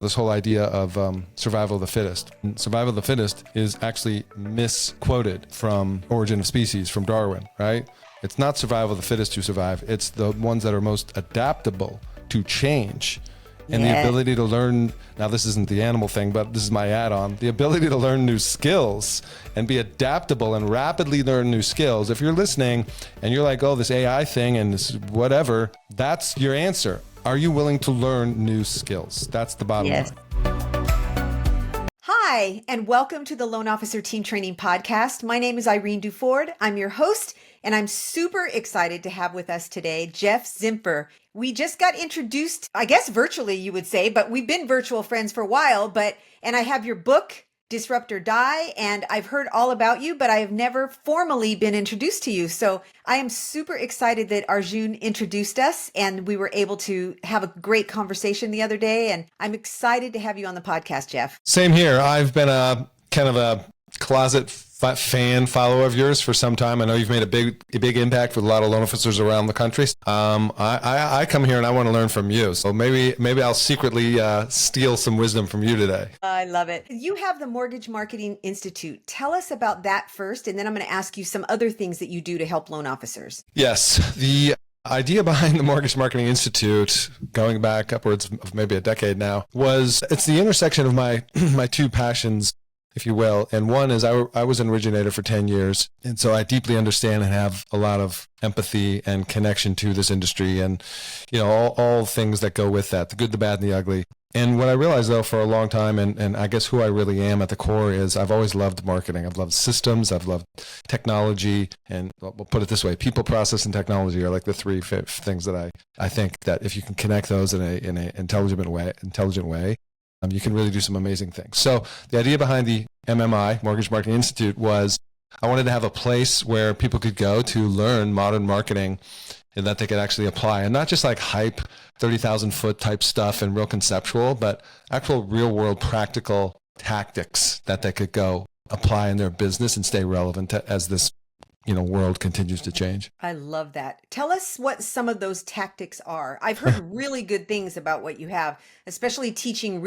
this whole idea of survival of the fittest. And survival of the fittest is actually misquoted from Origin of Species, from Darwin, right? It's not survival of the fittest who survive. It's the ones that are most adaptable to change. And the ability to learn, now this isn't the animal thing, but this is my add-on, the ability to learn new skills and be adaptable and rapidly learn new skills. If you're listening and you're like, oh, this AI thing and this whatever, that's your answer. Are you willing to learn new skills? That's the bottom line. Hi, and welcome to the Loan Officer Team Training Podcast. My name is Irene Duford. I'm your host, and I'm super excited to have with us today Geoff Zimpfer. We just got introduced, I guess virtually you would say, but we've been virtual friends for a while, and I have your book, Disrupt or Die, and I've heard all about you, but I have never formally been introduced to you. So I am super excited that Arjun introduced us and we were able to have a great conversation the other day. And I'm excited to have you on the podcast, Geoff. Same here. I've been a kind of a closet fan follower of yours for some time. I know you've made a big impact with a lot of loan officers around the country. I come here and I want to learn from you. So maybe I'll secretly steal some wisdom from you today. I love it. You have the Mortgage Marketing Institute. Tell us about that first, and then I'm going to ask you some other things that you do to help loan officers. Yes. The idea behind the Mortgage Marketing Institute, going back upwards of maybe a decade now, it's the intersection of my two passions, if you will. And one is I was an originator for 10 years. And so I deeply understand and have a lot of empathy and connection to this industry and, all things that go with that, the good, the bad, and the ugly. And what I realized though for a long time, and I guess who I really am at the core is I've always loved marketing. I've loved systems. I've loved technology. And we'll put it this way, people, process, and technology are like the three things that I think that if you can connect those in an intelligent way, you can really do some amazing things. So the idea behind the MMI, Mortgage Marketing Institute, was I wanted to have a place where people could go to learn modern marketing and that they could actually apply. And not just like hype, 30,000 foot type stuff and real conceptual, but actual real world practical tactics that they could go apply in their business and stay relevant as this world continues to change. I love that. Tell us what some of those tactics are. I've heard really good things about what you have, especially teaching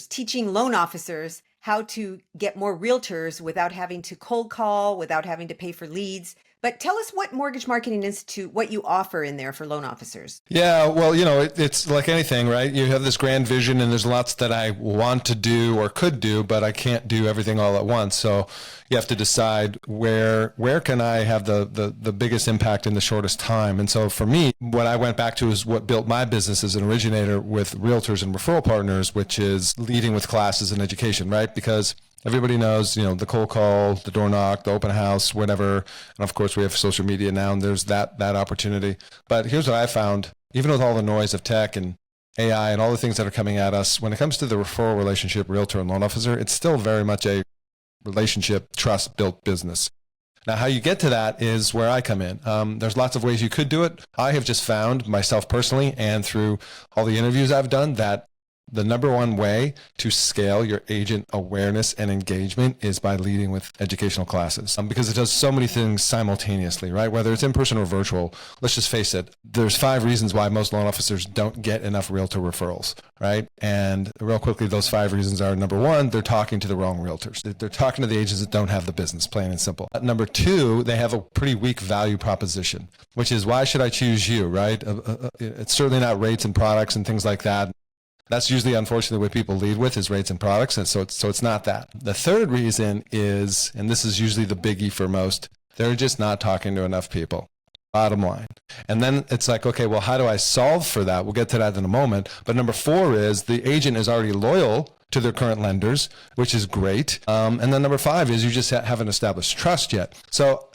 teaching loan officers how to get more realtors without having to cold call, without having to pay for leads. But tell us what Mortgage Marketing Institute, what you offer in there for loan officers. Yeah, well, it's like anything, right? You have this grand vision and there's lots that I want to do or could do, but I can't do everything all at once. So you have to decide where can I have the biggest impact in the shortest time. And so for me, what I went back to is what built my business as an originator with realtors and referral partners, which is leading with classes and education, right? Because everybody knows, the cold call, the door knock, the open house, whatever. And of course, we have social media now, and there's that opportunity. But here's what I found, even with all the noise of tech and AI and all the things that are coming at us, when it comes to the referral relationship, realtor and loan officer, it's still very much a relationship, trust-built business. Now, how you get to that is where I come in. There's lots of ways you could do it. I have just found myself personally and through all the interviews I've done that the number one way to scale your agent awareness and engagement is by leading with educational classes, because it does so many things simultaneously, right? Whether it's in person or virtual, let's just face it, there's 5 reasons why most loan officers don't get enough realtor referrals, right? And real quickly, those 5 reasons are: number 1, they're talking to the wrong realtors. They're talking to the agents that don't have the business, plain and simple. Number 2, they have a pretty weak value proposition, which is, why should I choose you, right? It's certainly not rates and products and things like that. That's usually, unfortunately, what people lead with is rates and products. And so it's not that. The third reason is, and this is usually the biggie for most, they're just not talking to enough people. Bottom line. And then it's like, okay, well, how do I solve for that? We'll get to that in a moment. But number 4 is the agent is already loyal to their current lenders, which is great. And then number 5 is you just haven't established trust yet. So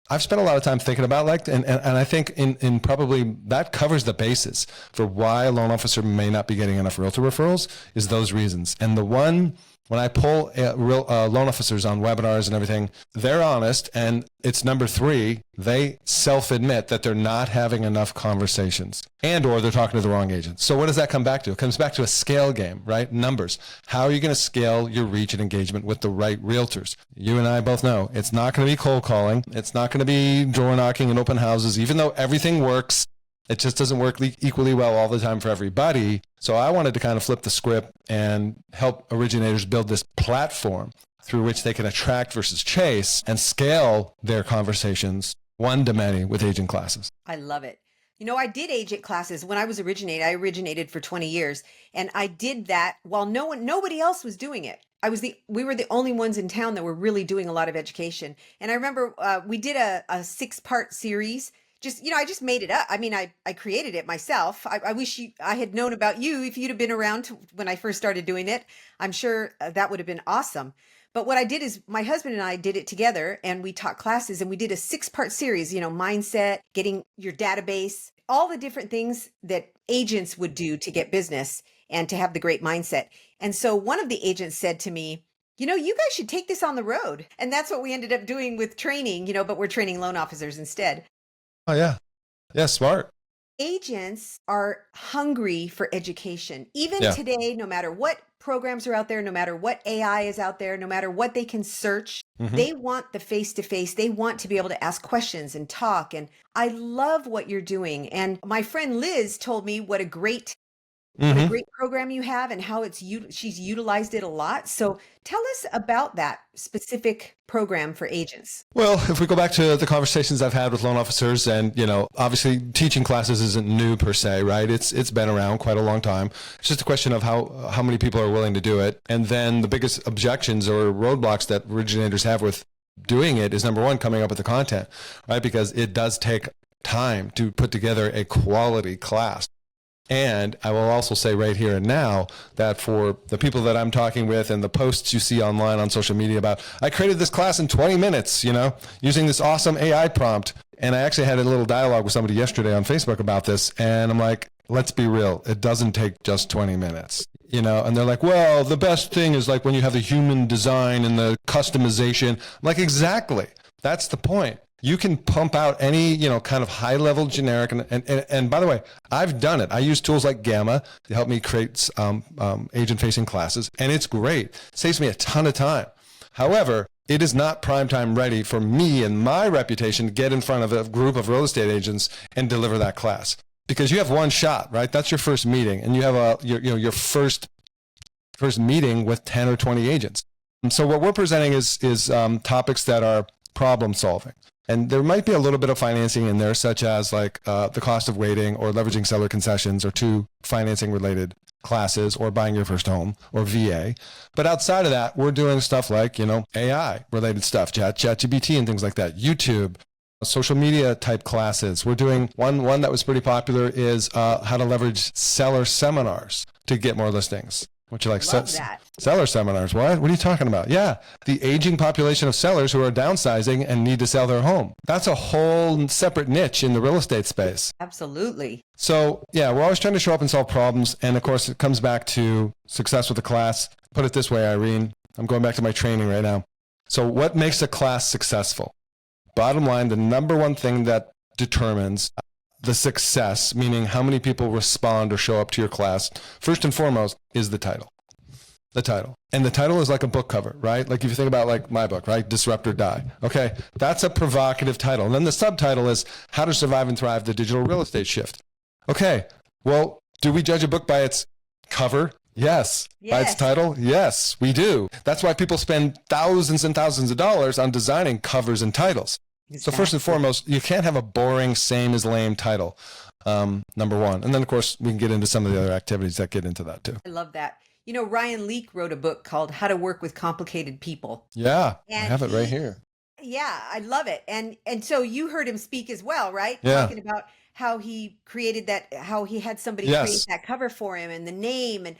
I've spent a lot of time thinking about and I think in probably that covers the basis for why a loan officer may not be getting enough realtor referrals is those reasons. And the one, when I pull loan officers on webinars and everything, they're honest, and it's number 3, they self-admit that they're not having enough conversations and or they're talking to the wrong agents. So what does that come back to? It comes back to a scale game, right? Numbers. How are you going to scale your reach and engagement with the right realtors? You and I both know it's not going to be cold calling. It's not going to be door knocking and open houses, even though everything works. It just doesn't work equally well all the time for everybody. So I wanted to kind of flip the script and help originators build this platform through which they can attract versus chase and scale their conversations one to many with agent classes. I love it. I did agent classes when I was originating. I originated for 20 years, and I did that while nobody else was doing it. We were the only ones in town that were really doing a lot of education. And I remember we did a 6-part series. I just made it up. I mean, I created it myself. I wish I had known about you if you'd have been around when I first started doing it. I'm sure that would have been awesome. But what I did is my husband and I did it together, and we taught classes, and we did a 6-part series, mindset, getting your database, all the different things that agents would do to get business and to have the great mindset. And so one of the agents said to me, you guys should take this on the road. And that's what we ended up doing with training, but we're training loan officers instead. Oh, yeah. Yeah, smart. Agents are hungry for education. Even Yeah. today, no matter what programs are out there, no matter what AI is out there, no matter what they can search, they want the face-to-face. They want to be able to ask questions and talk. And I love what you're doing. And my friend Liz told me what a great program you have and how she's utilized it a lot. So tell us about that specific program for agents. Well, if we go back to the conversations I've had with loan officers, and obviously teaching classes isn't new per se, right? It's been around quite a long time. It's just a question of how many people are willing to do it. And then the biggest objections or roadblocks that originators have with doing it is, number one, coming up with the content, right? Because it does take time to put together a quality class. And I will also say right here and now that for the people that I'm talking with and the posts you see online on social media about, I created this class in 20 minutes, using this awesome AI prompt. And I actually had a little dialogue with somebody yesterday on Facebook about this. And I'm like, let's be real. It doesn't take just 20 minutes, and they're like, well, the best thing is like when you have the human design and the customization. I'm like, exactly. That's the point. You can pump out any, kind of high level generic. And by the way, I've done it. I use tools like Gamma to help me create agent facing classes. And it's great. It saves me a ton of time. However, it is not prime time ready for me and my reputation to get in front of a group of real estate agents and deliver that class, because you have one shot, right? That's your first meeting. And you have your first meeting with 10 or 20 agents. And so what we're presenting is topics that are problem solving. And there might be a little bit of financing in there, such as like the cost of waiting or leveraging seller concessions or 2 financing related classes or buying your first home or VA. But outside of that, we're doing stuff like, AI related stuff, ChatGPT and things like that, YouTube, social media type classes. We're doing one that was pretty popular is how to leverage seller seminars to get more listings. What you like? Love that. Seller seminars. What are you talking about? Yeah. The aging population of sellers who are downsizing and need to sell their home. That's a whole separate niche in the real estate space. Absolutely. So yeah, we're always trying to show up and solve problems. And of course, it comes back to success with the class. Put it this way, Irene, I'm going back to my training right now. So what makes a class successful? Bottom line, the number one thing that determines the success, meaning how many people respond or show up to your class, first and foremost, is the title. The title. And the title is like a book cover, right? Like if you think about like my book, right? Disrupt or Die. Okay. That's a provocative title. And then the subtitle is How to Survive and Thrive the Digital Real Estate Shift. Okay. Well, do we judge a book by its cover? Yes. By its title? Yes, we do. That's why people spend thousands and thousands of dollars on designing covers and titles. Exactly. So first and foremost, you can't have a boring, same as lame title, number one. And then, of course, we can get into some of the other activities that get into that, too. I love that. Ryan Leake wrote a book called How to Work with Complicated People. Yeah, I have it right here. Yeah, I love it. And so you heard him speak as well, right? Yeah. Talking about how he created that, how he had somebody create that cover for him and the name. And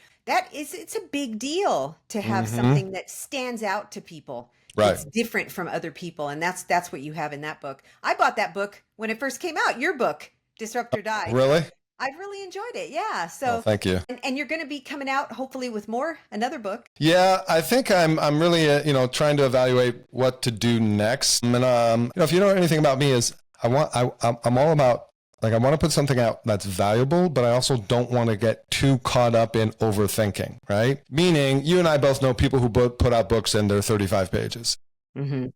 it's a big deal to have something that stands out to people. Right. It's different from other people. And that's what you have in that book. I bought that book when it first came out, your book, Disrupt or Die. Really? I really enjoyed it. Yeah. So thank you. And you're going to be coming out hopefully with another book. Yeah, I think I'm really, trying to evaluate what to do next. And, if you know anything about me is I'm all about, like, I want to put something out that's valuable, but I also don't want to get too caught up in overthinking, right? Meaning you and I both know people who put out books and they're 35 pages. Mm-hmm.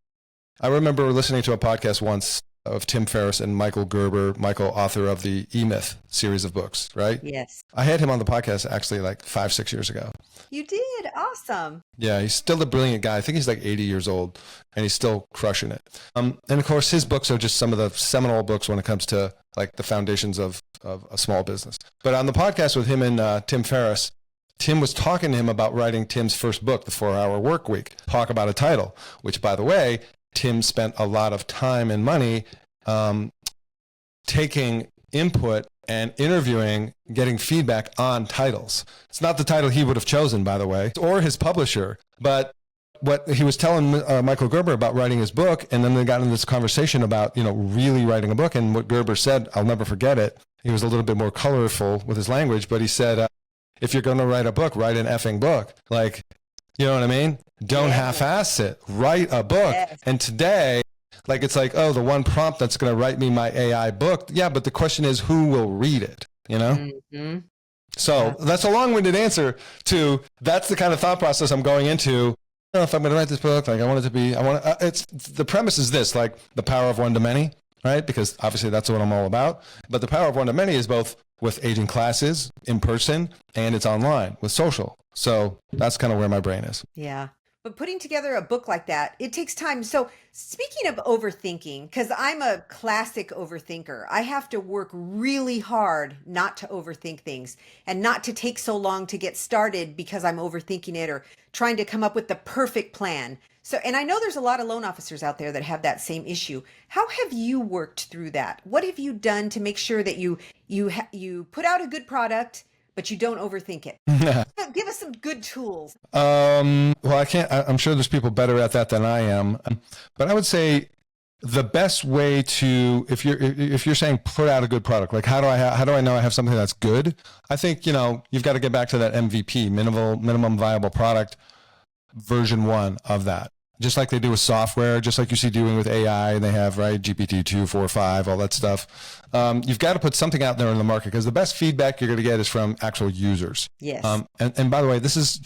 I remember listening to a podcast once of Tim Ferriss and Michael Gerber, Michael, author of the E-Myth series of books, right? Yes. I had him on the podcast actually like 5-6 years ago. You did. Awesome. Yeah, he's still a brilliant guy. I think he's like 80 years old and he's still crushing it. And of course, his books are just some of the seminal books when it comes to like the foundations of a small business. But on the podcast with him and Tim Ferriss, Tim was talking to him about writing Tim's first book, The 4-Hour Work Week. Talk about a title, which, by the way, Tim spent a lot of time and money taking input and interviewing, getting feedback on titles. It's not the title he would have chosen, by the way, or his publisher, but what he was telling Michael Gerber about writing his book, and then they got into this conversation about, really writing a book, and what Gerber said, I'll never forget it. He was a little bit more colorful with his language, but he said, if you're going to write a book, write an effing book. Like, you know what I mean? Don't half-ass it. Write a book. Yes. And today, like, it's like, oh, the one prompt that's going to write me my AI book. Yeah, but the question is, who will read it? Mm-hmm. So that's a long-winded answer to, that's the kind of thought process I'm going into. I don't know if I'm going to write this book. Like, it's the premise is this, like the power of one to many, right? Because obviously that's what I'm all about. But the power of one to many is both with aging classes in person and it's online with social. So that's kind of where my brain is. Yeah. But putting together a book like that, it takes time. So speaking of overthinking, because I'm a classic overthinker, I have to work really hard not to overthink things and not to take so long to get started because I'm overthinking it or trying to come up with the perfect plan. So, and I know there's a lot of loan officers out there that have that same issue. How have you worked through that? What have you done to make sure that you put out a good product, but you don't overthink it? Give us some good tools. Well, I'm sure there's people better at that than I am, but I would say the best way to, if you're saying put out a good product, like how do I know I have something that's good? I think, you've got to get back to that MVP, minimum viable product, version 1 of that. Just like they do with software, just like you see doing with AI, and they have, right, GPT-2, 4, 5, all that stuff. You've got to put something out there in the market because the best feedback you're going to get is from actual users. Yes. And by the way, this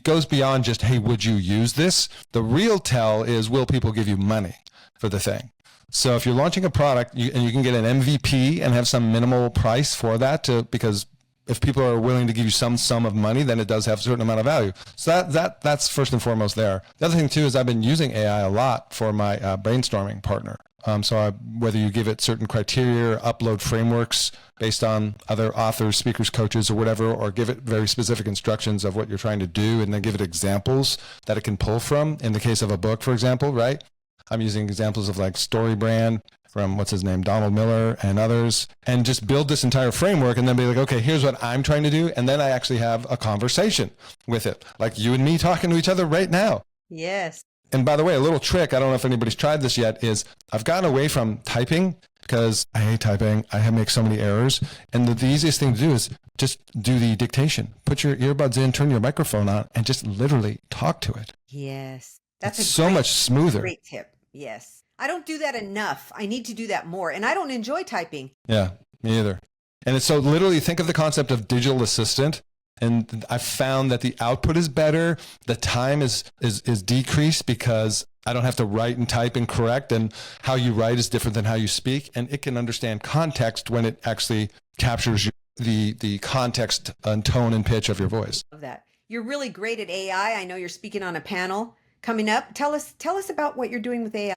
goes beyond just, hey, would you use this? The real tell is, will people give you money for the thing? So if you're launching a product and you can get an MVP and have some minimal price for that because if people are willing to give you some sum of money, then it does have a certain amount of value. So that's first and foremost there. The other thing too is I've been using AI a lot for my brainstorming partner. Whether you give it certain criteria, upload frameworks based on other authors, speakers, coaches, or whatever, or give it very specific instructions of what you're trying to do, and then give it examples that it can pull from. In the case of a book, for example, right? I'm using examples of like StoryBrand from what's his name, Donald Miller and others, and just build this entire framework and then be like, okay, here's what I'm trying to do. And then I actually have a conversation with it, like you and me talking to each other right now. Yes. And by the way, a little trick, I don't know if anybody's tried this yet, is I've gotten away from typing because I hate typing. I make so many errors. And the easiest thing to do is just do the dictation. Put your earbuds in, turn your microphone on, and just literally talk to it. Yes. It's so much smoother. Great tip. Yes. I don't do that enough. I need to do that more. And I don't enjoy typing. Yeah, me either. And it's so literally think of the concept of digital assistant. And I've found that the output is better. The time is decreased because I don't have to write and type and correct. And how you write is different than how you speak. And it can understand context when it actually captures the context and tone and pitch of your voice. Love that. You're really great at AI. I know you're speaking on a panel coming up. Tell us about what you're doing with AI.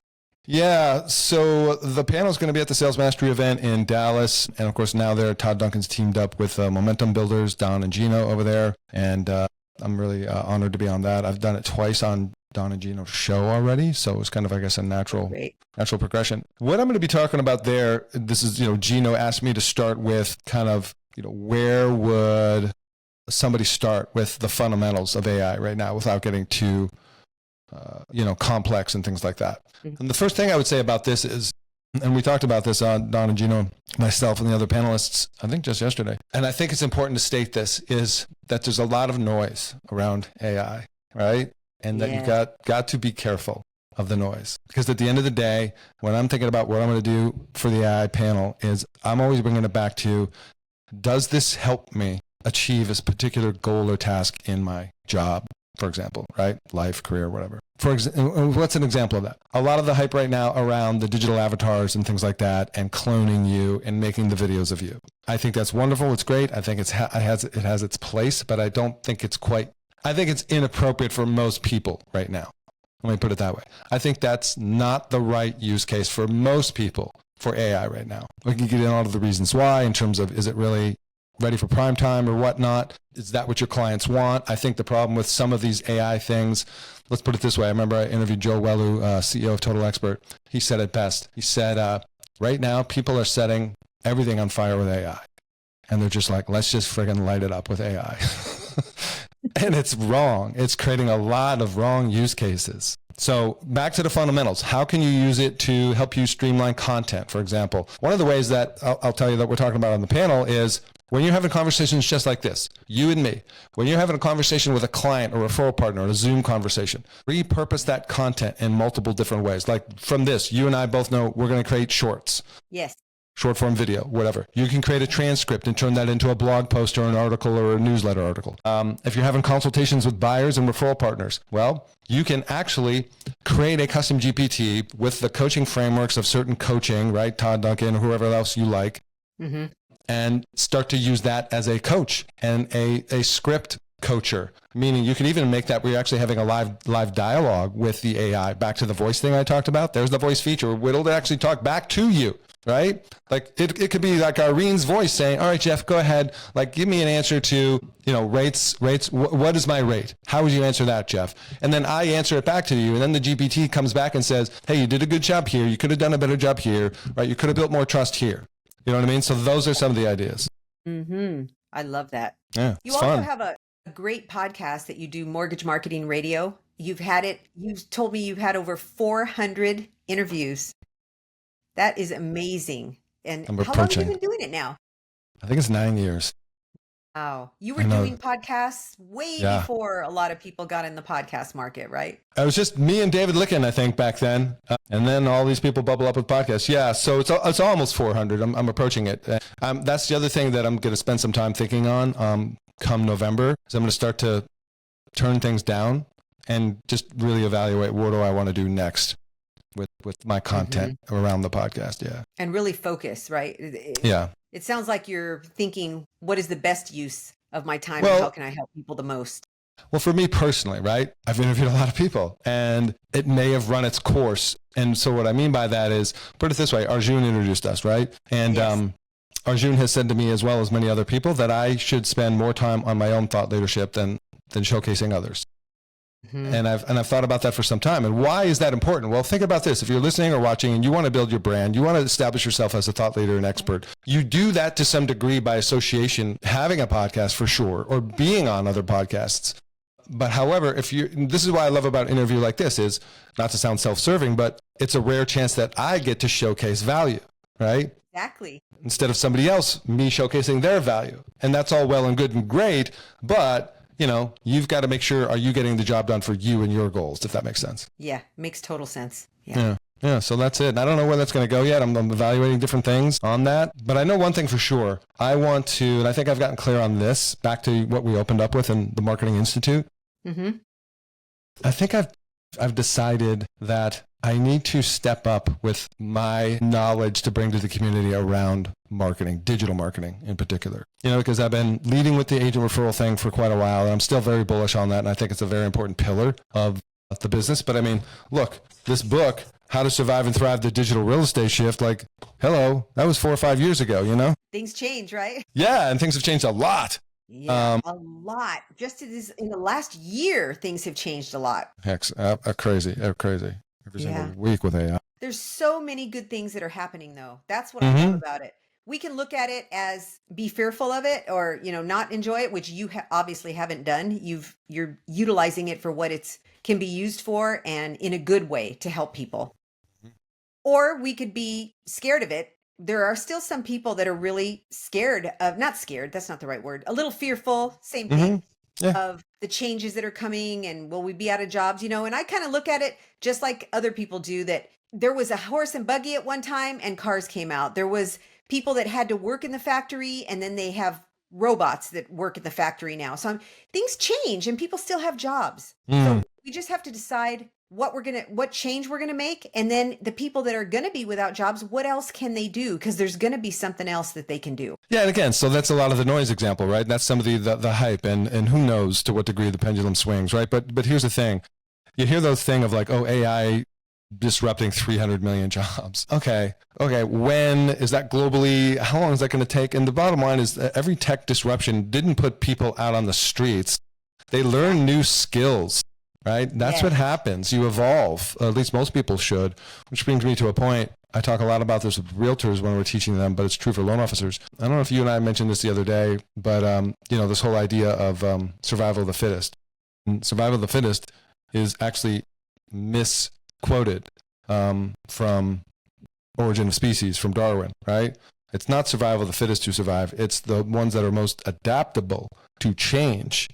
Yeah, so the panel is going to be at the Sales Mastery event in Dallas. And of course, now Todd Duncan's teamed up with Momentum Builders, Don and Gino over there. And I'm really honored to be on that. I've done it twice on Don and Gino's show already. So it was kind of, I guess, a natural progression. What I'm going to be talking about there, this is, Gino asked me to start with kind of, where would somebody start with the fundamentals of AI right now without getting too complex and things like that. And the first thing I would say about this is, and we talked about this on Don and Gino, myself and the other panelists, I think just yesterday. And I think it's important to state this, is that there's a lot of noise around AI, right? And that you've got to be careful of the noise. Because at the end of the day, when I'm thinking about what I'm going to do for the AI panel is I'm always bringing it back to, does this help me achieve this particular goal or task in my job? for example, right? Life, career, whatever. For example, what's an example of that? A lot of the hype right now around the digital avatars and things like that, and cloning you and making the videos of you. I think that's wonderful. It's great. I think it has its place, but I don't think it's quite. I think it's inappropriate for most people right now. Let me put it that way. I think that's not the right use case for most people for AI right now. We can get in all of the reasons why in terms of, is it really ready for prime time or whatnot? Is that what your clients want? I think the problem with some of these AI things, let's put it this way. I remember I interviewed Joe Welu, CEO of Total Expert. He said it best. He said, right now people are setting everything on fire with AI. And they're just like, let's just friggin' light it up with AI. And it's wrong. It's creating a lot of wrong use cases. So back to the fundamentals. How can you use it to help you streamline content? For example, one of the ways that I'll tell you that we're talking about on the panel is when you're having conversations just like this, you and me, when you're having a conversation with a client or referral partner or a Zoom conversation, repurpose that content in multiple different ways. Like from this, you and I both know we're going to create shorts. Yes. Short form video, whatever. You can create a transcript and turn that into a blog post or an article or a newsletter article. If you're having consultations with buyers and referral partners, well, you can actually create a custom GPT with the coaching frameworks of certain coaching, right? Todd Duncan, or whoever else you like, and start to use that as a coach and a script coacher, meaning you can even make that where you're actually having a live dialogue with the AI. Back to the voice thing I talked about. There's the voice feature. It'll actually talk back to you. Right? Like it could be like Irene's voice saying, all right, Geoff, go ahead. Like, give me an answer to, rates. What is my rate? How would you answer that, Geoff? And then I answer it back to you. And then the GPT comes back and says, hey, you did a good job here. You could have done a better job here, right? You could have built more trust here. You know what I mean? So those are some of the ideas. I love that. Yeah. You also have a great podcast that you do, Mortgage Marketing Radio. You've told me you've had over 400 interviews. That is amazing. And how long have you been doing it now? I think it's 9 years. Wow. You were doing podcasts way before a lot of people got in the podcast market, right? It was just me and David Licken, I think, back then. And then all these people bubble up with podcasts. Yeah, so it's almost 400. I'm approaching it. That's the other thing that I'm going to spend some time thinking on come November. Is I'm going to start to turn things down and just really evaluate what do I want to do next with my content around the podcast. Yeah. And really focus, right? It sounds like you're thinking, what is the best use of my time and how can I help people the most? Well, for me personally, right? I've interviewed a lot of people and it may have run its course. And so what I mean by that is, put it this way, Arjun introduced us, right? And Arjun has said to me, as well as many other people, that I should spend more time on my own thought leadership than showcasing others. And I've thought about that for some time. And why is that important? Well, think about this. If you're listening or watching and you want to build your brand, you want to establish yourself as a thought leader and expert, you do that to some degree by association, having a podcast for sure, or being on other podcasts. But however, this is why I love about an interview like this is, not to sound self-serving, but it's a rare chance that I get to showcase value, right? Exactly. Instead of somebody else, me showcasing their value. And that's all well and good and great, but you've got to make sure, are you getting the job done for you and your goals, if that makes sense? Yeah, makes total sense. Yeah, so that's it. And I don't know where that's going to go yet. I'm evaluating different things on that. But I know one thing for sure. I want to, and I think I've gotten clear on this, back to what we opened up with in the Marketing Institute. I think I've decided that I need to step up with my knowledge to bring to the community around marketing, digital marketing in particular. Because I've been leading with the agent referral thing for quite a while, and I'm still very bullish on that, and I think it's a very important pillar of the business. But I mean, look, this book, How to Survive and Thrive the Digital Real Estate Shift, like, hello, that was 4 or 5 years ago, Things change, right? Yeah, and things have changed a lot. Yeah, a lot. Just in the last year, things have changed a lot. Heck, crazy. Every single week with AI. There's so many good things that are happening, though. That's what I love about it. We can look at it as be fearful of it or, not enjoy it, which you obviously haven't done. You're utilizing it for what it can be used for and in a good way to help people. Or we could be scared of it. There are still some people that are really scared of, not scared, that's not the right word, a little fearful, same thing, of the changes that are coming and will we be out of jobs, and I kind of look at it just like other people do, that there was a horse and buggy at one time and cars came out. There was people that had to work in the factory and then they have robots that work at the factory now. So things change and people still have jobs. Mm. So we just have to decide what change we're going to make. And then the people that are going to be without jobs, what else can they do? Because there's going to be something else that they can do. Yeah, and again, so that's a lot of the noise example, right? That's some of the hype, and who knows to what degree the pendulum swings, right? But here's the thing. You hear those thing of like, oh, AI disrupting 300 million jobs. Okay. When is that globally? How long is that going to take? And the bottom line is that every tech disruption didn't put people out on the streets. They learn new skills, right? That's what happens. You evolve, at least most people should, which brings me to a point. I talk a lot about this with realtors when we're teaching them, but it's true for loan officers. I don't know if you and I mentioned this the other day, but this whole idea of survival of the fittest. And survival of the fittest is actually misquoted from Origin of Species, from Darwin, right? It's not survival of the fittest to survive. It's the ones that are most adaptable to change.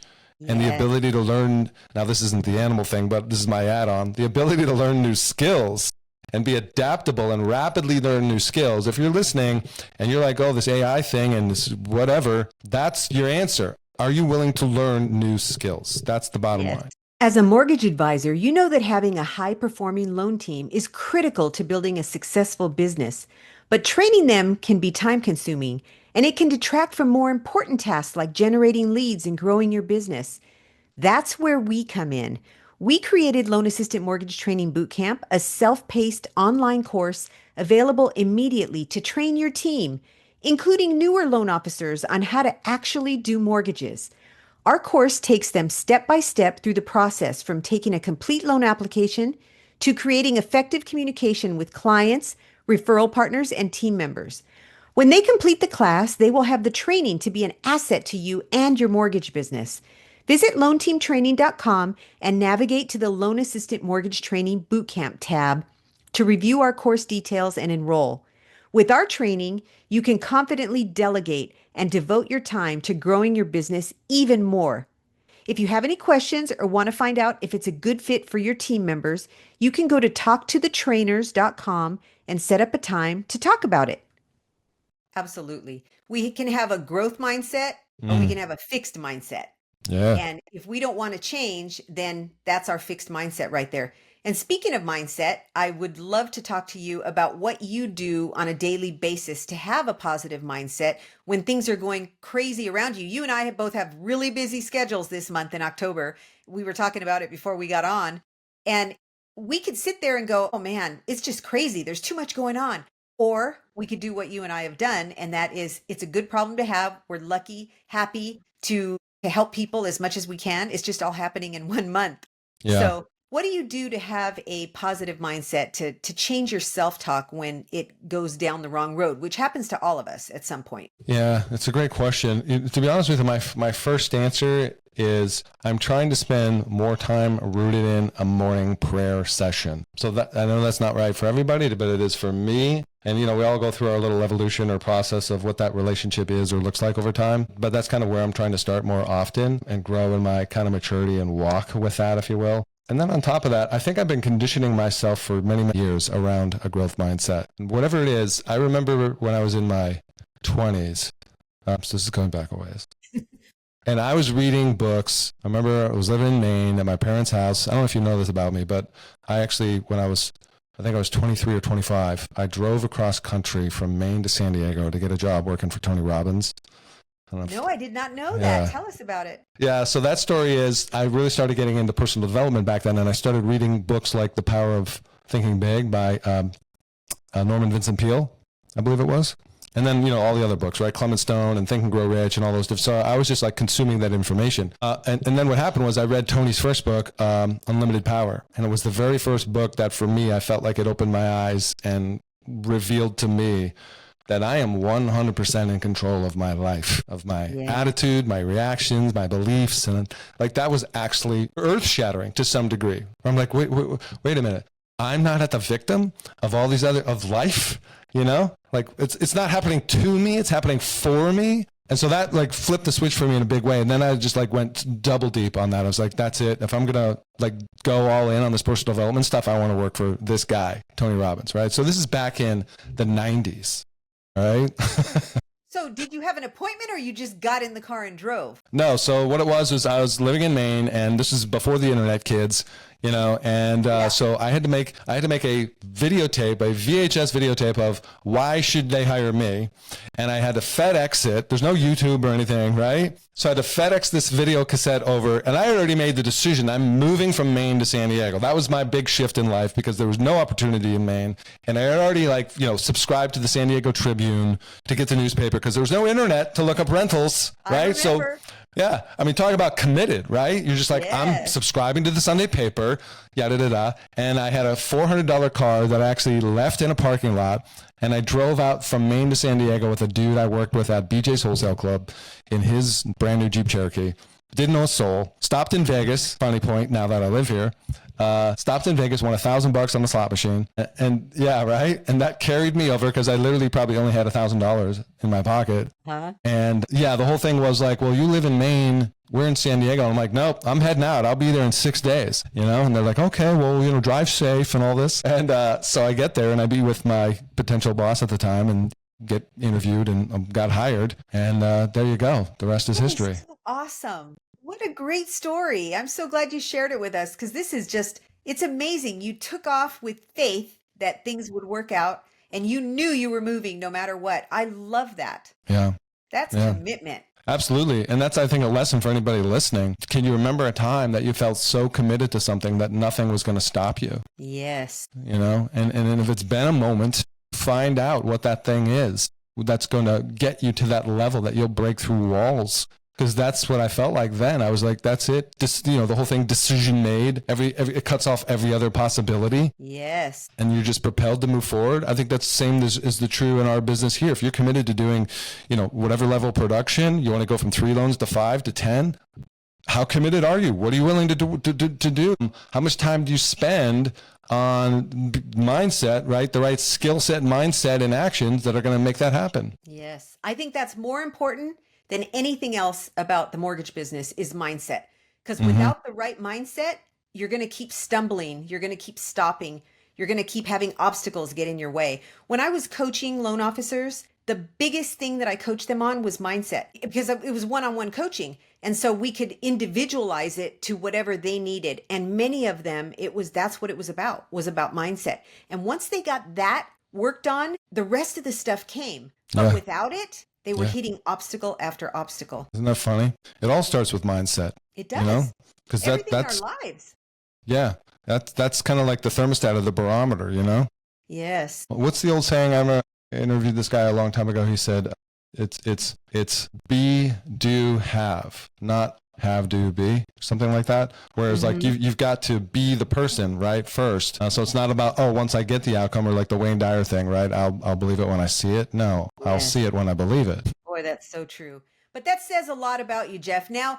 And the ability to learn, now this isn't the animal thing, but this is my add-on, the ability to learn new skills and be adaptable and rapidly learn new skills. If you're listening and you're like, oh, this AI thing and this whatever, that's your answer. Are you willing to learn new skills? That's the bottom line. As a mortgage advisor, you know that having a high-performing loan team is critical to building a successful business. But training them can be time-consuming, and it can detract from more important tasks like generating leads and growing your business. That's where we come in. We created Loan Assistant Mortgage Training Bootcamp, a self-paced online course available immediately to train your team, including newer loan officers on how to actually do mortgages. Our course takes them step by step through the process from taking a complete loan application to creating effective communication with clients, referral partners, and team members. When they complete the class, they will have the training to be an asset to you and your mortgage business. Visit loanteamtraining.com and navigate to the Loan Assistant Mortgage Training Bootcamp tab to review our course details and enroll. With our training, you can confidently delegate and devote your time to growing your business even more. If you have any questions or want to find out if it's a good fit for your team members, you can go to talktothetrainers.com and set up a time to talk about it. Absolutely. We can have a growth mindset or we can have a fixed mindset. Yeah. And if we don't want to change, then that's our fixed mindset right there. And speaking of mindset, I would love to talk to you about what you do on a daily basis to have a positive mindset when things are going crazy around you. You and I both have really busy schedules this month in October. We were talking about it before we got on. And we could sit there and go, oh man, it's just crazy. There's too much going on. Or we could do what you and I have done. And that is, it's a good problem to have. We're lucky, happy to help people as much as we can. It's just all happening in 1 month. Yeah. So what do you do to have a positive mindset to change your self-talk when it goes down the wrong road, which happens to all of us at some point? Yeah, it's a great question. To be honest with you, my first answer is I'm trying to spend more time rooted in a morning prayer session. So that, I know that's not right for everybody, but it is for me. And, we all go through our little evolution or process of what that relationship is or looks like over time. But that's kind of where I'm trying to start more often and grow in my kind of maturity and walk with that, if you will. And then on top of that, I think I've been conditioning myself for many, many years around a growth mindset. Whatever it is, I remember when I was in my 20s, so this is going back a ways. And I was reading books. I remember I was living in Maine at my parents' house. I don't know if you know this about me, but I actually, I think I was 23 or 25, I drove across country from Maine to San Diego to get a job working for Tony Robbins. I did not know that. Tell us about it. Yeah, so that story is, I really started getting into personal development back then, and I started reading books like The Power of Thinking Big by Norman Vincent Peale, I believe it was. And then, all the other books, right? Clement Stone and Think and Grow Rich and all those stuff. So I was just like consuming that information. And then what happened was I read Tony's first book, Unlimited Power. And it was the very first book that for me, I felt like it opened my eyes and revealed to me that I am 100% in control of my life, of my attitude, my reactions, my beliefs. And like that was actually earth shattering to some degree. I'm like, wait a minute. I'm not at the victim of all these of life, like it's not happening to me. It's happening for me. And so that like flipped the switch for me in a big way. And then I just like went double deep on that. I was like, that's it. If I'm going to like go all in on this personal development stuff, I want to work for this guy, Tony Robbins. Right. So this is back in the 90s. All right. So did you have an appointment or you just got in the car and drove? No, so what it was I was living in Maine, and this is before the internet, kids, and Yeah. so I had to make a videotape, a VHS videotape of why should they hire me, and I had to FedEx it. There's no YouTube or anything, right? So I had to FedEx this video cassette over, and I had already made the decision. I'm moving from Maine to San Diego. That was my big shift in life because there was no opportunity in Maine, and I had already subscribed to the San Diego Tribune to get the newspaper because there was no internet to look up rentals, I right? So remember. yeah, I mean, talk about committed, right? You're just like, I'm Yes. subscribing to the Sunday paper, yada, yada, yada. And I had a $400 car that I actually left in a parking lot. And I drove out from Maine to San Diego with a dude I worked with at BJ's Wholesale Club in his brand new Jeep Cherokee. Didn't know a soul. Stopped in Vegas, funny point, now that I live here. Stopped in Vegas, won $1,000 on the slot machine. And yeah, right? And that carried me over because I literally probably only had $1,000 in my pocket. Huh? And yeah, the whole thing was like, well, you live in Maine, we're in San Diego. I'm like, nope, I'm heading out. I'll be there in 6 days, And they're like, okay, well, drive safe and all this. And so I get there and I be with my potential boss at the time and get interviewed and got hired. And there you go. The rest is That is history. so awesome. What a great story. I'm so glad you shared it with us because this is just, it's amazing. You took off with faith that things would work out and you knew you were moving no matter what. I love that. Yeah. That's Yeah. commitment. Absolutely. And that's, I think, a lesson for anybody listening. Can you remember a time that you felt so committed to something that nothing was going to stop you? Yes. And if it's been a moment, find out what that thing is that's going to get you to that level that you'll break through walls. Because that's what I felt like then. I was like, that's it. The whole thing, decision made. It cuts off every other possibility. Yes. And you're just propelled to move forward. I think that's the same is the true in our business here. If you're committed to doing, whatever level of production, you want to go from 3 loans to 5 to 10. How committed are you? What are you willing to do? How much time do you spend on mindset, right? The right skill set, mindset, and actions that are going to make that happen. Yes. I think that's more important than anything else about the mortgage business is mindset. Because without the right mindset, you're going to keep stumbling. You're going to keep stopping. You're going to keep having obstacles get in your way. When I was coaching loan officers, the biggest thing that I coached them on was mindset because it was one-on-one coaching. And so we could individualize it to whatever they needed. And many of them, that's what it was about mindset. And once they got that worked on, the rest of the stuff came. But without it, they were hitting obstacle after obstacle. Isn't that funny? It all starts with mindset. It does. Because that's our lives. Yeah, that's kind of like the thermostat of the barometer, Yes. What's the old saying? I interviewed this guy a long time ago. He said, it's be, do, have, not have, do, be, something like that. Whereas like you've got to be the person, right, first. So it's not about, once I get the outcome, or like the Wayne Dyer thing, right? I'll believe it when I see it. No, I'll see it when I believe it. Boy, that's so true. But that says a lot about you, Geoff. Now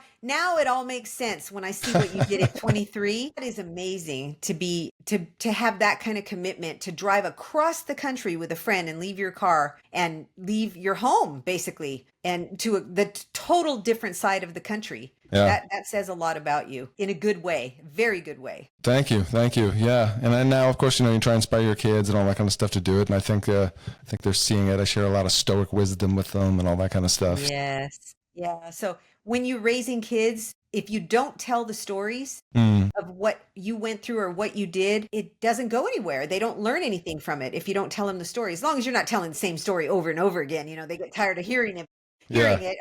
it all makes sense when I see what you did at 23. That is amazing to have that kind of commitment to drive across the country with a friend and leave your car and leave your home basically and to the total different side of the country. Yeah. That says a lot about you in a good way, very good way. Thank you. Yeah. And then now, of course, you try to inspire your kids and all that kind of stuff to do it. And I think they're seeing it. I share a lot of stoic wisdom with them and all that kind of stuff. Yes. Yeah. So when you're raising kids, if you don't tell the stories of what you went through or what you did, it doesn't go anywhere. They don't learn anything from it if you don't tell them the story. As long as you're not telling the same story over and over again, they get tired of hearing it.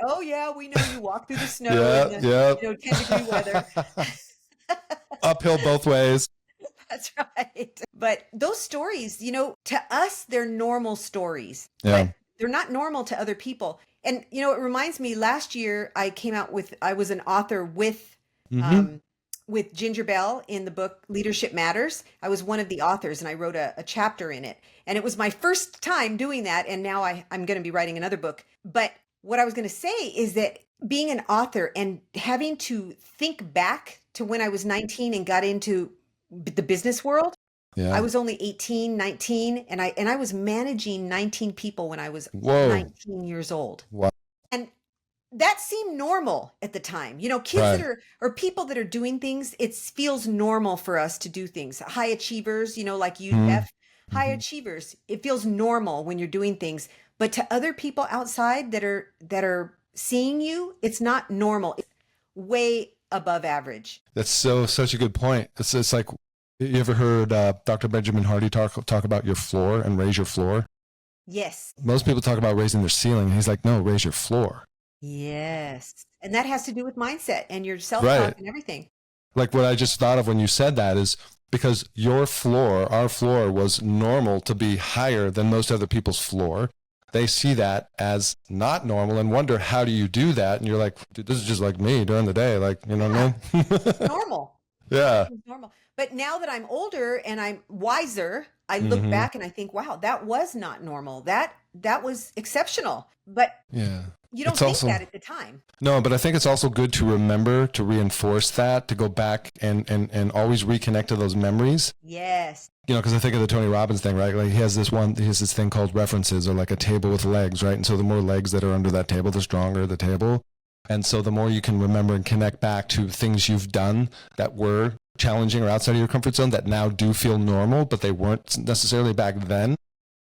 Oh yeah, we know you walk through the snow in the 10-degree weather. Uphill both ways. That's right. But those stories, to us, they're normal stories. Yeah. But they're not normal to other people. And, it reminds me, last year I was an author with Ginger Bell in the book Leadership Matters. I was one of the authors and I wrote a chapter in it. And it was my first time doing that. And now I'm going to be writing another book. But what I was going to say is that being an author and having to think back to when I was 19 and got into the business world, I was only 18, 19, and I was managing 19 people when I was 19 years old. Wow. And that seemed normal at the time. Kids that are people that are doing things, it feels normal for us to do things. High achievers, like you, Jeff, high achievers. It feels normal when you're doing things. but to other people outside that are seeing you, it's not normal. It's way above average. That's such a good point. It's like, you ever heard Dr. Benjamin Hardy talk about your floor and raise your floor? Yes. Most people talk about raising their ceiling. He's like, no, raise your floor. Yes. And that has to do with mindset and your self-talk Right. and everything. Like what I just thought of when you said that is because your floor, our floor, was normal to be higher than most other people's floor. They see that as not normal and wonder, how do you do that? And you're like, dude, this is just like me during the day. Like, you know what I mean? Normal. Yeah. It's normal. But now that I'm older and I'm wiser, I look Mhm. back and I think, wow, that was not normal. That was exceptional. But Yeah. you don't It's think also, that at the time. no, but I think it's also good to remember to reinforce that, to go back and always reconnect to those memories. Yes. You know, because I think of the Tony Robbins thing, right? Like he has this thing called references, or like a table with legs, right? And so the more legs that are under that table, the stronger the table. And so the more you can remember and connect back to things you've done that were challenging or outside of your comfort zone that now do feel normal, but they weren't necessarily back then,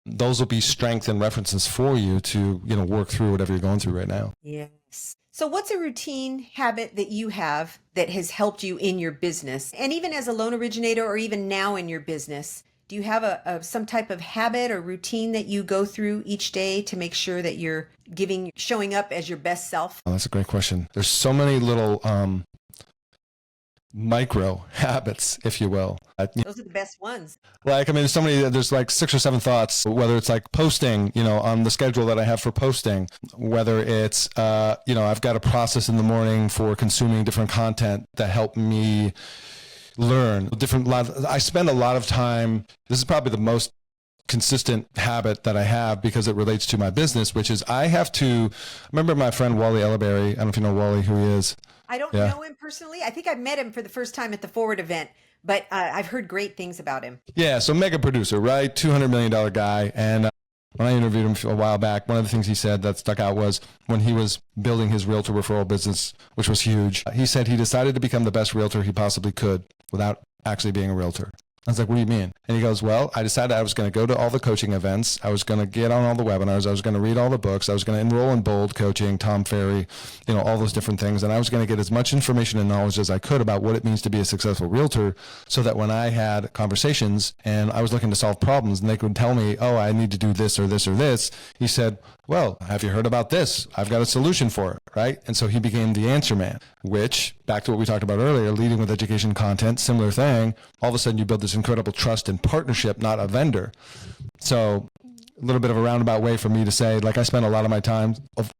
those will be strength and references for you to, you know, work through whatever you're going through right now. Yes. So what's a routine habit that you have that has helped you in your business? And even as a loan originator or even now in your business, do you have some type of habit or routine that you go through each day to make sure that you're showing up as your best self? Oh, that's a great question. There's so many little micro habits, if you will. Those are the best ones. Like, I mean, there's like 6 or 7 thoughts, whether it's like posting, you know, on the schedule that I have for posting, whether it's, you know, I've got a process in the morning for consuming different content that help me learn I spend a lot of time. This is probably the most consistent habit that I have because it relates to my business, which is I remember my friend Wally Ellerberry. I don't know if you know Wally, who he is. I don't Yeah. know him personally. I think I met him for the first time at the Forward event, but I've heard great things about him. Yeah, so mega producer, right? $200 million guy. And when I interviewed him a while back, one of the things he said that stuck out was when he was building his realtor referral business, which was huge, he said he decided to become the best realtor he possibly could without actually being a realtor. I was like, what do you mean? And he goes, well, I decided I was going to go to all the coaching events. I was going to get on all the webinars. I was going to read all the books. I was going to enroll in Bold Coaching, Tom Ferry, you know, all those different things. And I was going to get as much information and knowledge as I could about what it means to be a successful realtor so that when I had conversations and I was looking to solve problems and they could tell me, oh, I need to do this or this or this, he said, well, have you heard about this? I've got a solution for it, right? And so he became the answer man, which, back to what we talked about earlier, leading with education content, similar thing. All of a sudden you build this incredible trust and partnership, not a vendor. So a little bit of a roundabout way for me to say, like, I spend a lot of my time of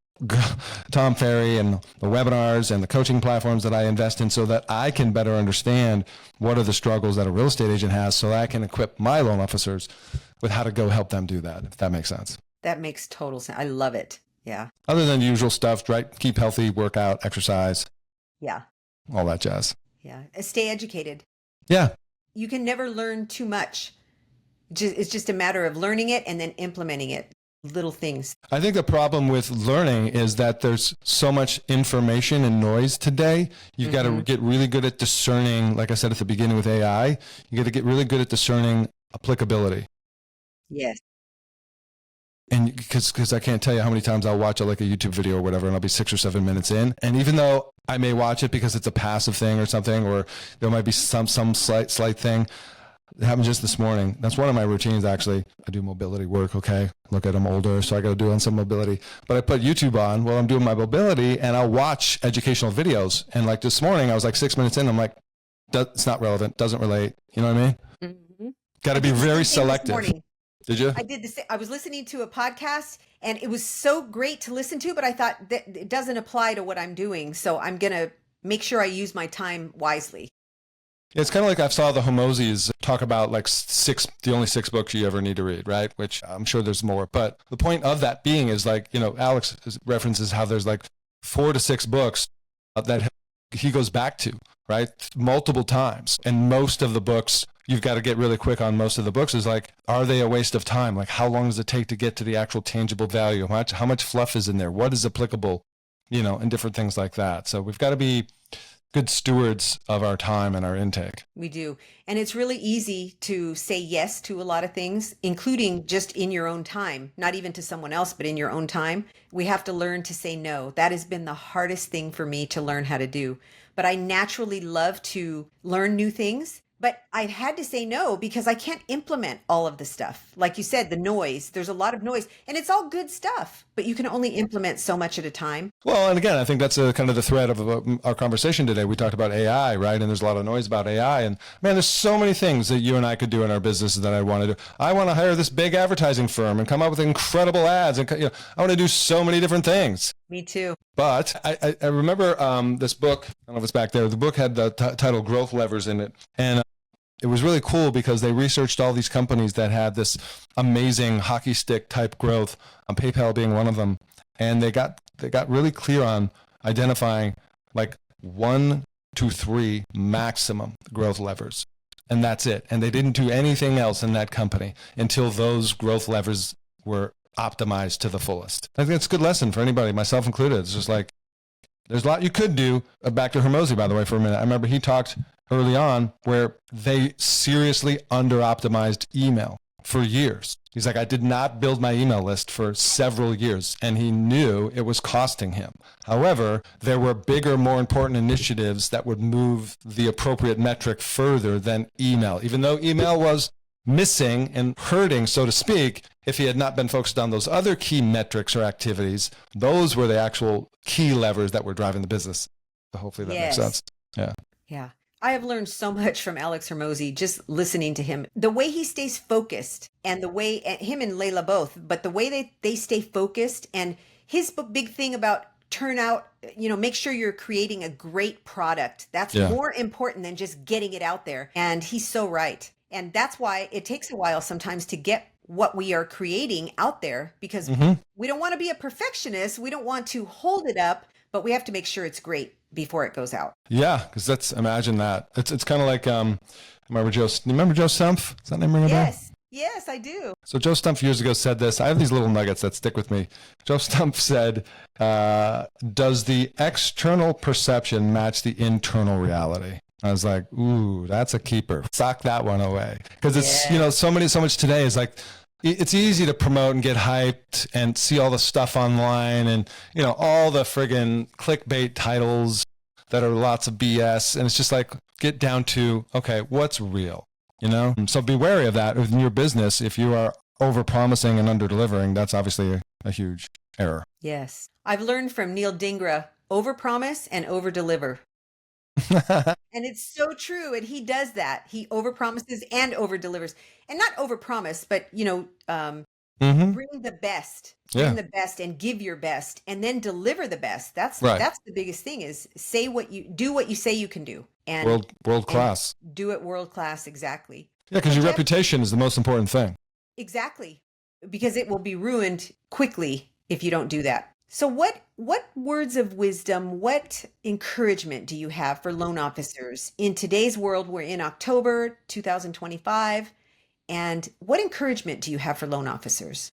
Tom Ferry and the webinars and the coaching platforms that I invest in so that I can better understand what are the struggles that a real estate agent has so that I can equip my loan officers with how to go help them do that, if that makes sense. That makes total sense. I love it. Yeah. Other than the usual stuff, right? Keep healthy, work out, exercise, Yeah. all that jazz. Yeah. Stay educated. Yeah. You can never learn too much. It's just a matter of learning it and then implementing it. Little things. I think the problem with learning is that there's so much information and noise today. You've got to get really good at discerning, like I said at the beginning with AI, you got to get really good at discerning applicability. Yes. And because I can't tell you how many times I'll watch like a YouTube video or whatever, and I'll be 6 or 7 minutes in. And even though I may watch it because it's a passive thing or something, or there might be some slight thing, it happened just this morning. That's one of my routines, actually. I do mobility work, okay? Look at, I'm older, so I got to do on some mobility. But I put YouTube on while I'm doing my mobility, and I'll watch educational videos. And like this morning, I was like 6 minutes in, I'm like, it's not relevant, doesn't relate. You know what I mean? Mm-hmm. Got to be very selective. Did you? I did the same. I was listening to a podcast and it was so great to listen to, but I thought that it doesn't apply to what I'm doing. So I'm going to make sure I use my time wisely. It's kind of like I saw the Homozis talk about like the only 6 books you ever need to read, right? Which I'm sure there's more. But the point of that being is like, you know, Alex references how there's like 4 to 6 books that he goes back to, right? Multiple times. And most of the books, you've got to get really quick on most of the books is like, are they a waste of time? Like, how long does it take to get to the actual tangible value? How much fluff is in there? What is applicable, you know, and different things like that. So we've got to be good stewards of our time and our intake. We do. And it's really easy to say yes to a lot of things, including just in your own time, not even to someone else, but in your own time. We have to learn to say no. That has been the hardest thing for me to learn how to do. But I naturally love to learn new things. But I had to say no because I can't implement all of the stuff. Like you said, the noise, there's a lot of noise and it's all good stuff, but you can only implement so much at a time. Well, and again, I think that's kind of the thread of our conversation today. We talked about AI, right? And there's a lot of noise about AI. And man, there's so many things that you and I could do in our business that I want to do. I want to hire this big advertising firm and come up with incredible ads. And I want to do so many different things. Me too. But I remember this book, I don't know if it's back there. The book had the title Growth Levers in it. And it was really cool because they researched all these companies that had this amazing hockey stick type growth, PayPal being one of them. And they got really clear on identifying like 1 to 3 maximum growth levers. And that's it. And they didn't do anything else in that company until those growth levers were optimized to the fullest. I think it's a good lesson for anybody, myself included. It's just like, there's a lot you could do. Back to Hermosi, by the way, for a minute. I remember he talked early on where they seriously under-optimized email for years. He's like, I did not build my email list for several years, and he knew it was costing him. However, there were bigger, more important initiatives that would move the appropriate metric further than email. Even though email was missing and hurting, so to speak, if he had not been focused on those other key metrics or activities, those were the actual key levers that were driving the business. So hopefully that makes sense. Yeah. Yeah. I have learned so much from Alex Hermosi just listening to him. The way he stays focused and the way, him and Layla both, but the way they stay focused and his big thing about turn out, make sure you're creating a great product. That's more important than just getting it out there. And he's so right. And that's why it takes a while sometimes to get what we are creating out there because we don't want to be a perfectionist. We don't want to hold it up, but we have to make sure it's great before it goes out. Yeah, because imagine that. It's kind of like, remember Joe Stumpf? Does that name ring a bell? Yes, I do. So Joe Stumpf years ago said this. I have these little nuggets that stick with me. Joe Stumpf said, does the external perception match the internal reality? I was like, ooh, that's a keeper. Sock that one away. Because it's, so much today is like, it's easy to promote and get hyped and see all the stuff online and, all the friggin' clickbait titles that are lots of BS. And it's just like, get down to, okay, what's real, So be wary of that in your business. If you are over-promising and under-delivering, that's obviously a huge error. Yes. I've learned from Neil Dingra, over-promise and over-deliver. And it's so true. And he does that. He overpromises and over-delivers. And not overpromise, but, bring the best. Bring the best and give your best and then deliver the best. That's the biggest thing is do what you say you can do. And world class. And do it world class, exactly. Yeah, because your reputation is the most important thing. Exactly. Because it will be ruined quickly if you don't do that. So what words of wisdom, what encouragement do you have for loan officers in today's world? We're in October 2025. And what encouragement do you have for loan officers?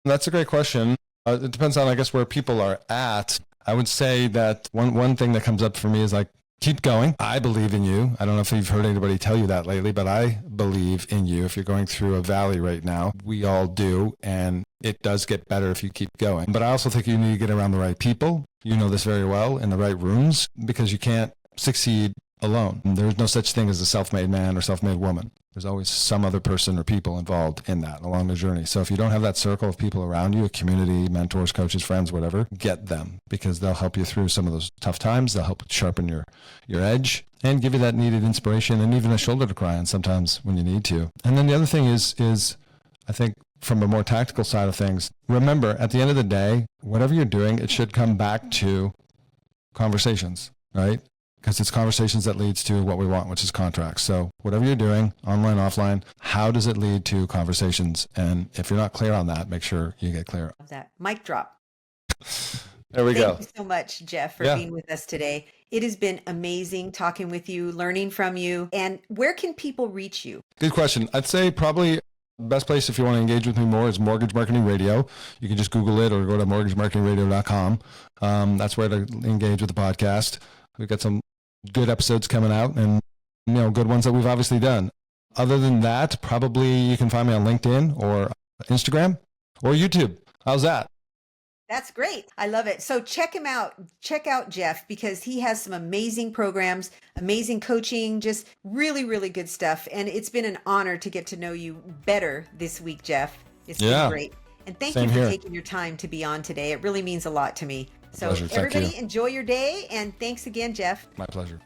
That's a great question. It depends on, I guess, where people are at. I would say that one thing that comes up for me is like, keep going. I believe in you. I don't know if you've heard anybody tell you that lately, but I believe in you. If you're going through a valley right now, we all do. And it does get better if you keep going. But I also think you need to get around the right people. You know this very well, in the right rooms, because you can't succeed alone. There's no such thing as a self-made man or self-made woman. There's always some other person or people involved in that along the journey. So if you don't have that circle of people around you, a community, mentors, coaches, friends, whatever, get them because they'll help you through some of those tough times. They'll help sharpen your edge and give you that needed inspiration and even a shoulder to cry on sometimes when you need to. And then the other thing is I think from a more tactical side of things, remember at the end of the day, whatever you're doing, it should come back to conversations, right? Because it's conversations that leads to what we want, which is contracts. So whatever you're doing, online, offline, how does it lead to conversations? And if you're not clear on that, make sure you get clear. Love that. Mic drop. There we go. Thank you so much, Geoff, for being with us today. It has been amazing talking with you, learning from you. And where can people reach you? Good question. I'd say probably the best place if you want to engage with me more is Mortgage Marketing Radio. You can just Google it or go to mortgagemarketingradio.com. That's where to engage with the podcast. We've got some good episodes coming out and, good ones that we've obviously done. Other than that, probably you can find me on LinkedIn or Instagram or YouTube. How's that? That's great. I love it. So check him out. Check out Geoff because he has some amazing programs, amazing coaching, just really, really good stuff. And it's been an honor to get to know you better this week, Geoff. It's been great. And thank you for taking your time to be on today. It really means a lot to me. So Pleasure. Thank everybody you. enjoy your day. And thanks again, Geoff. My pleasure.